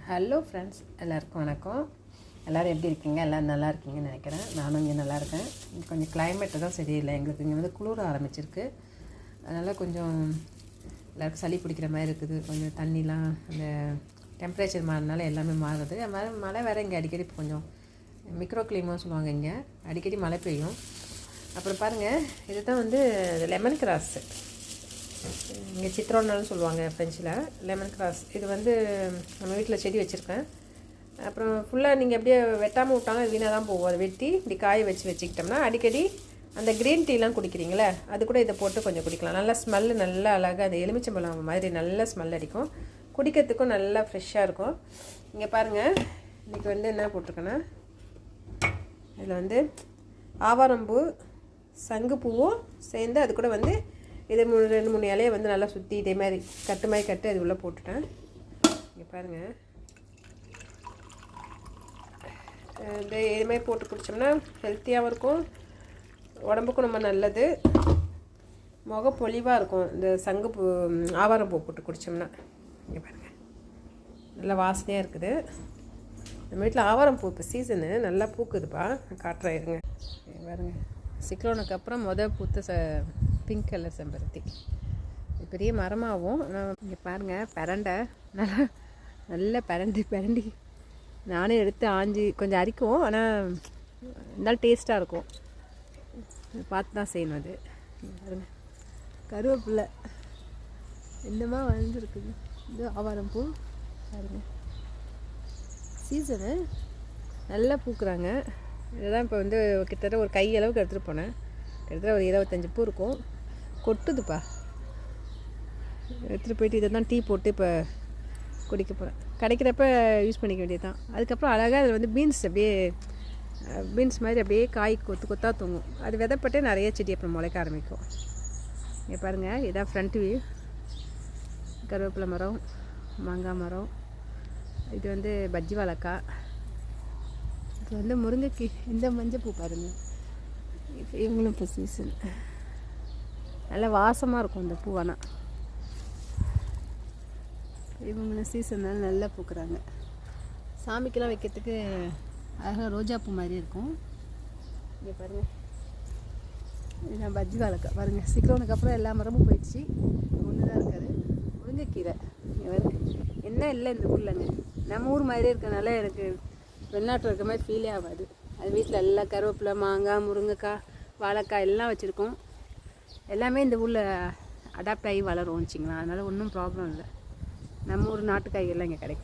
Hello friends, எல்லாருக்கும் வணக்கம். எல்லோரும் எப்படி இருக்கீங்க? எல்லோரும் நல்லா இருக்கீங்கன்னு நினைக்கிறேன். நானும் இங்கே நல்லா இருக்கேன். கொஞ்சம் கிளைமேட்டு தான் சரியில்லை. எங்களுக்கு இங்கே வந்து குளிர ஆரம்பிச்சிருக்கு. அதனால் கொஞ்சம் எல்லாருக்கும் சளி பிடிக்கிற மாதிரி இருக்குது. கொஞ்சம் தண்ணிலாம் அந்த டெம்பரேச்சர் மாறினால எல்லாமே மாறுது. மழை வேறு இங்கே அடிக்கடி கொஞ்சம் மிக்ரோ கிளைமான்னு சொல்லுவாங்க. இங்கே அடிக்கடி மழை பெய்யும். அப்புறம் பாருங்கள், இது தான் வந்து லெமன் கிராஸ். இங்கே சித்ரோன்னு சொல்லுவாங்க ஃப்ரெஞ்சில். லெமன் கிராஸ் இது வந்து நம்ம வீட்டில் செடி வச்சுருக்கேன். அப்புறம் ஃபுல்லாக நீங்கள் அப்படியே வெட்டாமல் விட்டாங்க, அது வீணாக தான் போகும். அதை வெட்டி இப்படி காய வச்சுக்கிட்டோம்னா அடிக்கடி அந்த க்ரீன் டீலாம் குடிக்கிறீங்களே, அது கூட இதை போட்டு கொஞ்சம் குடிக்கலாம். நல்லா ஸ்மெல்லு, நல்லா அழகாக அந்த எலுமிச்சம்பழம் மாதிரி நல்ல ஸ்மெல் அடிக்கும். குடிக்கிறதுக்கும் நல்லா ஃப்ரெஷ்ஷாக இருக்கும். இங்கே பாருங்கள், இன்றைக்கி வந்து என்ன போட்டிருக்கேன்னா, இதில் வந்து ஆவாரம்பூ சங்குப்பூவும் சேர்ந்து அது கூட வந்து இதை 2-3 இலையை வந்து நல்லா சுற்றி இதே மாதிரி கட்டு அது உள்ளே போட்டுட்டேன். இங்கே பாருங்கள், இந்த இதுமாதிரி போட்டு குடித்தோம்னா ஹெல்த்தியாகவும் இருக்கும், உடம்புக்கும் ரொம்ப நல்லது, முகப்பொலிவாக இருக்கும். இந்த சங்குப்பூ ஆவாரம்பூ போட்டு குடித்தோம்னா இங்கே பாருங்கள், நல்லா வாசனையாக இருக்குது. நம்ம வீட்டில் ஆவாரம்பூ இப்போ சீசனு நல்லா பூக்குதுப்பா, காட்டுறேன் இருங்க. பாருங்கள், சிக்லோனுக்கு அப்புறம் பூத்த பிங்க் கலர் செம்பருத்தி பெரிய மரமாகவும். இங்கே பாருங்கள், பிரண்டை நல்லா பிரண்டி நானே எடுத்து ஆஞ்சி கொஞ்சம் அரிக்கும், ஆனால் இருந்தாலும் டேஸ்ட்டாக இருக்கும். பார்த்து தான் செய்யணும். அது பாருங்கள், கருவேப்பிலை என்னமா வளர்ந்துருக்குது. இது ஆவாரம்பூ பாருங்கள், சீசனு நல்லா பூக்குறாங்க. இதுதான் இப்போ வந்து கிட்டத்தட்ட ஒரு கையளவுக்கு எடுத்துகிட்டு போனேன். கிட்டத்தட்ட ஒரு 25 பூ இருக்கும். கொட்டுதுப்பா. எடுத்துகிட்டு போயிட்டு இதை தான் டீ போட்டு இப்போ குடிக்க போகிறேன். கிடைக்கிறப்ப யூஸ் பண்ணிக்க வேண்டியது தான். அதுக்கப்புறம் அழகாக அதில் வந்து பீன்ஸ் அப்படியே பீன்ஸ் மாதிரி அப்படியே காய் கொத்தாக தூங்கும். அது விதைப்பட்டே நிறைய செடி அப்புறம் முளைக்க ஆரம்பிக்கும். இங்கே பாருங்கள், இதான் ஃப்ரண்ட் வியூ. கருவேப்பிலை மரம், மாங்காய் மரம், இது வந்து பஜ்ஜி வாழைக்காய், இது வந்து முருங்கைக்கு இந்த மஞ்சள் பூ பாருங்கள். இவங்களும் இப்போ சீசன் நல்லா வாசமாக இருக்கும் இந்த பூவானா. இவங்களும் சீசன்னால நல்லா பூக்குறாங்க. சாமிக்கெல்லாம் வைக்கிறதுக்கு அழகாக ரோஜா பூ மாதிரி இருக்கும். இங்கே பாருங்கள், இதுதான் பஜ்ஜி வாழைக்காய். பாருங்கள், சிக்லோனுக்கு அப்புறம் எல்லா மரமும் போயிடுச்சு, ஒன்று தான் இருக்காது. முருங்கைக்கீரை இங்கே வருங்க, என்ன இல்லை இந்த ஊர்லங்க. நம்ம ஊர் மாதிரியே இருக்கனால எனக்கு வெளிநாட்டில் இருக்க மாதிரி ஃபீலே ஆகாது. அது வீட்டில் எல்லாம் கருவேப்பிலை, மாங்காய், முருங்கைக்காய், வாழைக்காய் எல்லாம் வச்சுருக்கோம். எல்லாமே இந்த ஊரில் அடாப்ட் ஆகி வளரும் வச்சிங்களா. அதனால் ஒன்றும் ப்ராப்ளம் இல்லை. நம்ம ஊர் நாட்டு காய்கறிலாம் இங்கே கிடைக்கும்.